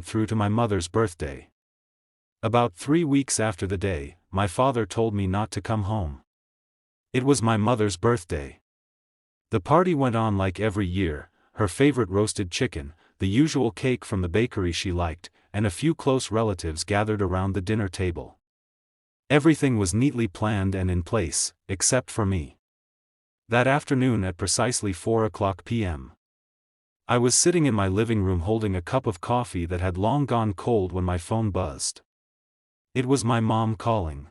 through to my mother's birthday. About 3 weeks after the day, my father told me not to come home. It was my mother's birthday. The party went on like every year, her favorite roasted chicken, the usual cake from the bakery she liked, and a few close relatives gathered around the dinner table. Everything was neatly planned and in place, except for me. That afternoon at precisely 4 p.m. I was sitting in my living room holding a cup of coffee that had long gone cold when my phone buzzed. It was my mom calling.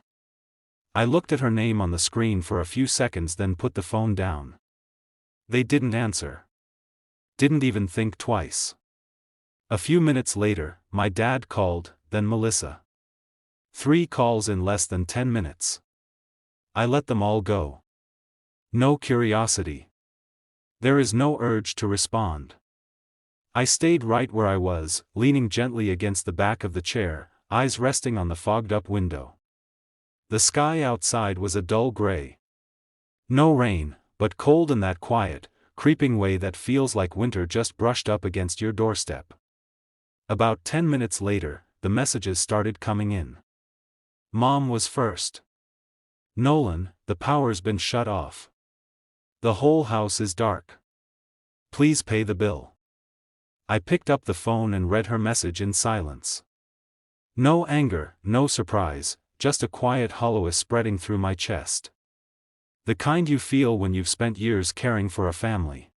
I looked at her name on the screen for a few seconds, then put the phone down. They didn't answer. Didn't even think twice. A few minutes later, my dad called, then Melissa. 3 calls in less than 10 minutes. I let them all go. No curiosity. There is no urge to respond. I stayed right where I was, leaning gently against the back of the chair, eyes resting on the fogged-up window. The sky outside was a dull gray. No rain, but cold in that quiet, creeping way that feels like winter just brushed up against your doorstep. About 10 minutes later, the messages started coming in. Mom was first. Nolan, the power's been shut off. The whole house is dark. Please pay the bill. I picked up the phone and read her message in silence. No anger, no surprise, just a quiet hollowness spreading through my chest. The kind you feel when you've spent years caring for a family.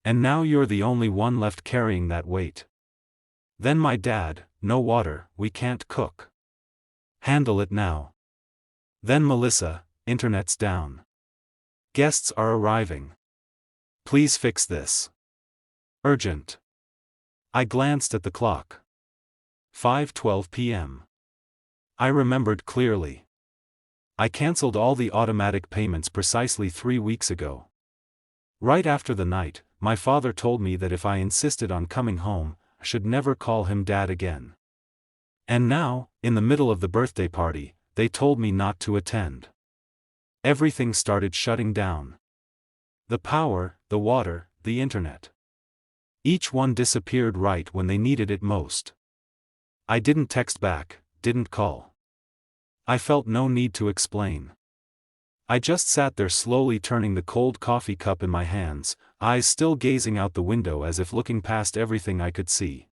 And now you're the only one left carrying that weight. Then my dad, no water, we can't cook. Handle it now. Then Melissa, internet's down. Guests are arriving. Please fix this. Urgent. I glanced at the clock. 5:12 p.m. I remembered clearly. I cancelled all the automatic payments precisely 3 weeks ago. Right after the night, my father told me that if I insisted on coming home, I should never call him Dad again. And now, in the middle of the birthday party, they told me not to attend. Everything started shutting down. The power, the water, the internet. Each one disappeared right when they needed it most. I didn't text back, didn't call. I felt no need to explain. I just sat there slowly turning the cold coffee cup in my hands, eyes still gazing out the window as if looking past everything I could see.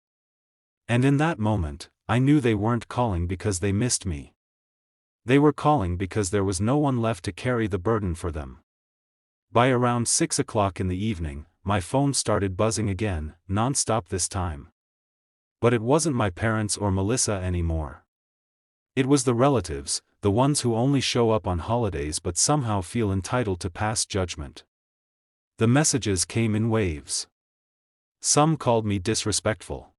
And in that moment, I knew they weren't calling because they missed me. They were calling because there was no one left to carry the burden for them. By around 6 o'clock in the evening, my phone started buzzing again, non-stop this time. But it wasn't my parents or Melissa anymore. It was the relatives, the ones who only show up on holidays but somehow feel entitled to pass judgment. The messages came in waves. Some called me disrespectful.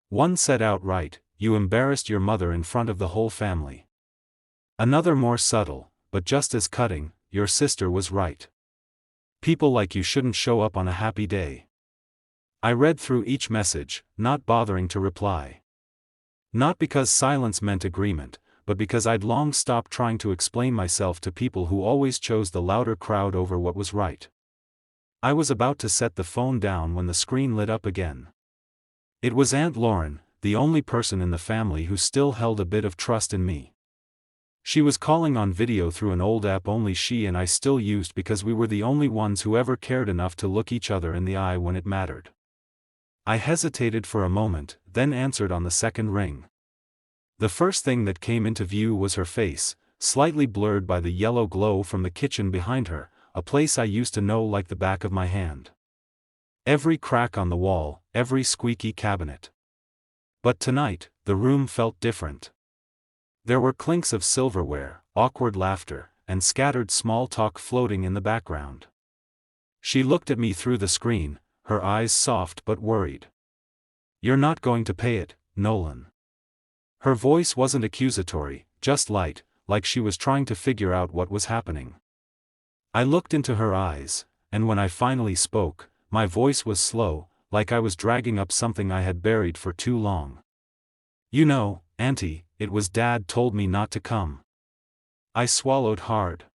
One said outright, "You embarrassed your mother in front of the whole family." Another more subtle, but just as cutting, "Your sister was right. People like you shouldn't show up on a happy day." I read through each message, not bothering to reply. Not because silence meant agreement, but because I'd long stopped trying to explain myself to people who always chose the louder crowd over what was right. I was about to set the phone down when the screen lit up again. It was Aunt Lauren, the only person in the family who still held a bit of trust in me. She was calling on video through an old app only she and I still used because we were the only ones who ever cared enough to look each other in the eye when it mattered. I hesitated for a moment, then answered on the second ring. The first thing that came into view was her face, slightly blurred by the yellow glow from the kitchen behind her, a place I used to know like the back of my hand. Every crack on the wall, every squeaky cabinet. But tonight, the room felt different. There were clinks of silverware, awkward laughter, and scattered small talk floating in the background. She looked at me through the screen, her eyes soft but worried. "You're not going to pay it, Nolan." Her voice wasn't accusatory, just light, like she was trying to figure out what was happening. I looked into her eyes, and when I finally spoke, my voice was slow, like I was dragging up something I had buried for too long. "You know, Auntie, it was Dad told me not to come." I swallowed hard.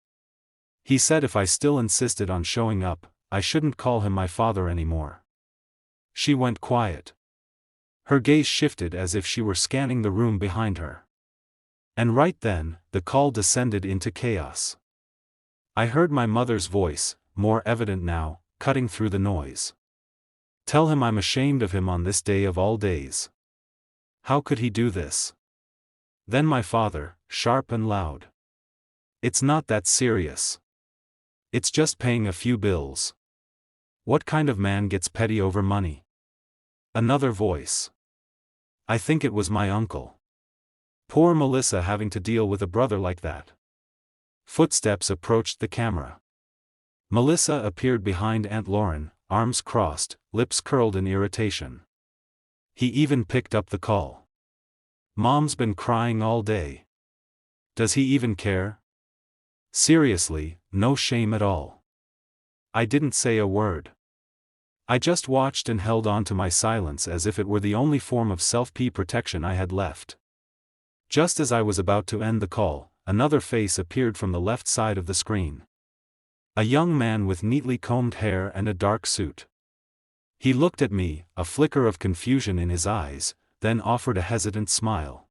He said if I still insisted on showing up, I shouldn't call him my father anymore. She went quiet. Her gaze shifted as if she were scanning the room behind her. And right then, the call descended into chaos. I heard my mother's voice, more evident now, cutting through the noise. "Tell him I'm ashamed of him on this day of all days. How could he do this?" Then my father, sharp and loud. "It's not that serious. It's just paying a few bills. What kind of man gets petty over money?" Another voice. I think it was my uncle. Poor Melissa having to deal with a brother like that. Footsteps approached the camera. Melissa appeared behind Aunt Lauren, arms crossed, lips curled in irritation. He even picked up the call. "Mom's been crying all day. Does he even care? Seriously, no shame at all." I didn't say a word. I just watched and held on to my silence as if it were the only form of self-protection I had left. Just as I was about to end the call, another face appeared from the left side of the screen. A young man with neatly combed hair and a dark suit. He looked at me, a flicker of confusion in his eyes, then offered a hesitant smile.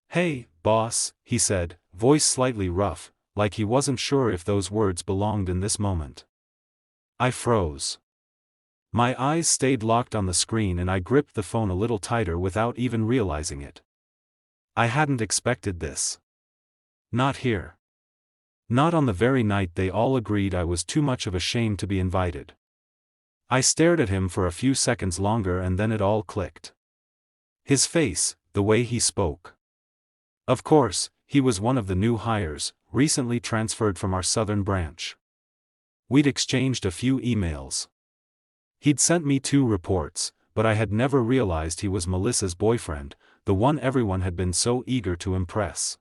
"Hey, boss," he said, voice slightly rough, like he wasn't sure if those words belonged in this moment. I froze. My eyes stayed locked on the screen and I gripped the phone a little tighter without even realizing it. I hadn't expected this. Not here. Not on the very night they all agreed I was too much of a shame to be invited. I stared at him for a few seconds longer and then it all clicked. His face, the way he spoke. Of course, he was one of the new hires, recently transferred from our southern branch. We'd exchanged a few emails. He'd sent me 2 reports, but I had never realized he was Melissa's boyfriend, the one everyone had been so eager to impress.